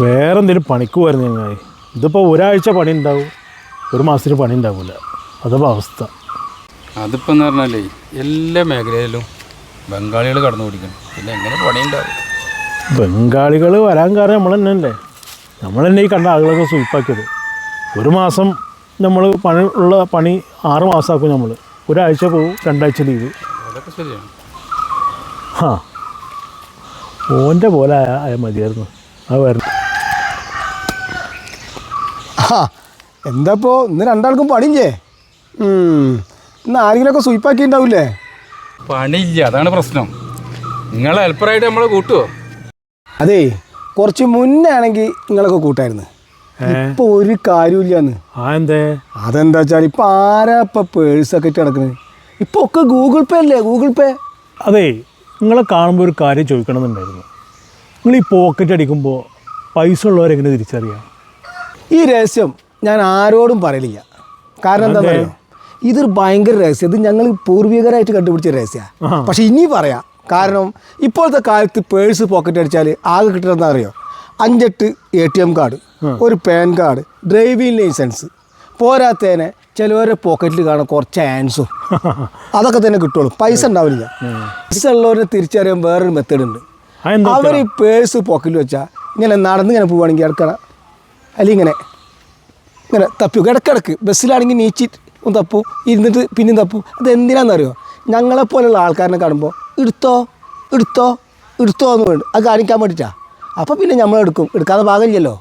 വേറെ എന്തെങ്കിലും പണിക്ക് പോയിരുന്നു ഞങ്ങൾ. ഇതിപ്പോൾ ഒരാഴ്ച പണി ഉണ്ടാവും, ഒരു മാസത്തിന് പണി ഉണ്ടാവില്ല. അതപ്പോൾ അവസ്ഥ. അതിപ്പോൾ എന്ന് പറഞ്ഞാലേ എല്ലാ മേഖലയിലും ബംഗാളികൾ കടന്നു പിടിക്കണം. പിന്നെ എങ്ങനെ പണി ഉണ്ടാവും? ബംഗാളികൾ വരാൻ കാരണം നമ്മൾ തന്നെ അല്ലേ. നമ്മൾ തന്നെ ഈ കണ്ട ആളുകളൊക്കെ സ്വീപ്പാക്കിയത്. ഒരു മാസം നമ്മൾ പണി 6 മാസമാക്കും. നമ്മൾ ഒരാഴ്ച പോവും, 2 ആഴ്ച ലീവ്. അതൊക്കെ ശരിയാണ്. ആ ഓൻ്റെ പോലെ ആയാൽ മതിയായിരുന്നു. അത് വരണം. ആ എന്താപ്പോൾ ഇന്ന് രണ്ടാൾക്കും പണിയില്ലേ? ഇന്ന് ആരെങ്കിലുമൊക്കെ സ്വീപ്പാക്കിയിട്ടുണ്ടാവില്ലേ? പണിയില്ല, അതാണ് പ്രശ്നം. നിങ്ങളെ ഹെൽപ്പറായിട്ട് നമ്മൾ കൂട്ടുമോ? അതേ കുറച്ച് മുന്നേ ആണെങ്കിൽ നിങ്ങളൊക്കെ കൂട്ടായിരുന്നു. ഇപ്പോൾ ഒരു കാര്യമില്ലാന്ന്. എന്തേ? അതെന്താ വെച്ചാൽ ഇപ്പം ആരാ ഇപ്പം പേഴ്സൊക്കെ ഇട്ട് കിടക്കുന്നത്? ഇപ്പോൾ ഒക്കെ ഗൂഗിൾ പേ അല്ലേ, ഗൂഗിൾ പേ. അതേ നിങ്ങളെ കാണുമ്പോൾ ഒരു കാര്യം ചോദിക്കണമെന്നുണ്ടായിരുന്നു. നിങ്ങൾ ഈ പോക്കറ്റ് അടിക്കുമ്പോൾ പൈസ ഉള്ളവരെങ്ങനെ തിരിച്ചറിയാം? ഈ രഹസ്യം ഞാൻ ആരോടും പറയലില്ല. കാരണം എന്താണെന്ന് അറിയോ? ഇതൊരു ഭയങ്കര രഹസ്യം. ഇത് ഞങ്ങൾ പൂർവികരായിട്ട് കണ്ടുപിടിച്ച രഹസ്യമാണ്. പക്ഷെ ഇനി പറയാം. കാരണം ഇപ്പോഴത്തെ കാലത്ത് പേഴ്സ് പോക്കറ്റ് അടിച്ചാൽ ആകെ കിട്ടുന്നതെന്ന് അറിയോ? 5-8 ATM കാർഡ്, ഒരു പാൻ കാർഡ്, ഡ്രൈവിംഗ് ലൈസൻസ്, പോരാത്തതിനെ ചിലവരെ പോക്കറ്റിൽ കാണാൻ കുറച്ച് ആൻസും അതൊക്കെ തന്നെ കിട്ടുള്ളൂ. പൈസ ഉണ്ടാവില്ല. പൈസ ഉള്ളവരെ തിരിച്ചറിയാൻ വേറൊരു മെത്തേഡ് ഉണ്ട്. അവർ ഈ പേഴ്സ് പോക്കറ്റിൽ വെച്ചാൽ ഇങ്ങനെ നടന്നിങ്ങനെ പോവുകയാണെങ്കിൽ ഇടക്കണം, അല്ലെങ്കിൽ ഇങ്ങനെ തപ്പു. ഇടക്കിടക്ക് ബസ്സിലാണെങ്കിൽ നീച്ചിട്ട് ഒന്ന് തപ്പും, ഇരുന്നിട്ട് പിന്നെയും തപ്പും. അതെന്തിനാണെന്നറിയോ? ഞങ്ങളെപ്പോലെയുള്ള ആൾക്കാരനെ കാണുമ്പോൾ എടുത്തോ എന്ന് വേണ്ട, അത് കാണിക്കാൻ വേണ്ടിയിട്ടാണ്. അപ്പോൾ പിന്നെ നമ്മളെടുക്കും, എടുക്കാതെ ഭാഗമില്ലല്ലോ.